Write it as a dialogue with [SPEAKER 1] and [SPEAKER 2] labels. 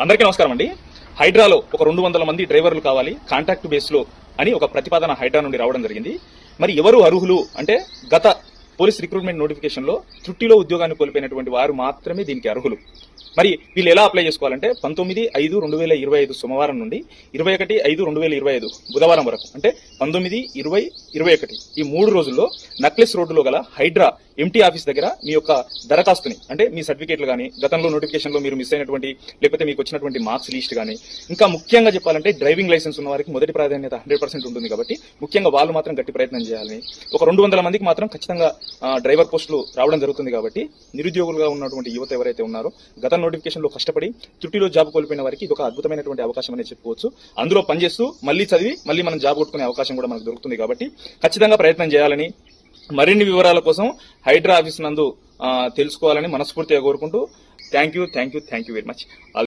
[SPEAKER 1] అందరికీ నమస్కారం అండి. హైడ్రాలో ఒక 200 మంది డ్రైవర్లు కావాలి కాంట్రాక్ట్ బేస్ లో అని ఒక ప్రతిపాదన హైడ్రా నుండి రావడం జరిగింది. మరి ఎవరు అర్హులు అంటే గత పోలీస్ రిక్రూట్మెంట్ నోటిఫికేషన్ లో త్రుటిలో ఉద్యోగాన్ని కోల్పోయినటువంటి వారు మాత్రమే దీనికి అర్హులు. మరి వీళ్ళు ఎలా అప్లై చేసుకోవాలంటే 19/5/2025 సోమవారం నుండి 21/5/2025 బుధవారం వరకు, అంటే 19, 20, 21 ఈ 3 రోజుల్లో నక్లెస్ రోడ్డులో గల హైడ్రా ఎంటీ ఆఫీస్ దగ్గర మీ యొక్క దరఖాస్తుని, అంటే మీ సర్టిఫికేట్లు కానీ, గతంలో నోటిఫికేషన్ లో మీరు మిస్ అయినటువంటి లేకపోతే మీకు వచ్చినటువంటి మార్క్స్ లిస్ట్ కానీ, ఇంకా ముఖ్యంగా చెప్పాలంటే డ్రైవింగ్ లైసెన్స్ ఉన్న వారికి మొదటి ప్రాధాన్యత 100% ఉంటుంది కాబట్టి ముఖ్యంగా వాళ్ళు మాత్రం గట్టి ప్రయత్నం చేయాలని, ఒక 200 మందికి మాత్రం ఖచ్చితంగా డ్రైవర్ పోస్టులు రావడం జరుగుతుంది. కాబట్టి నిరుద్యోగులుగా ఉన్నటువంటి యువత ఎవరైతే ఉన్నారో గత నోటిఫికేషన్ లో కష్టపడి త్రుటిలో జాబ్ కోల్పోయిన వారికి ఇది ఒక అద్భుతమైనటువంటి అవకాశం అనేది చెప్పుకోవచ్చు. అందులో పనిచేస్తూ మళ్ళీ చదివి మళ్ళీ మనం జాబ్ కొట్టుకునే అవకాశం కూడా మనకు దొరుకుతుంది. కాబట్టి ఖచ్చితంగా ప్రయత్నం చేయాలని, మరిన్ని వివరాల కోసం హైడ్రా ఆఫీస్ నందు తెలుసుకోవాలని మనస్ఫూర్తిగా కోరుకుంటూ థ్యాంక్ యూ వెరీ మచ్.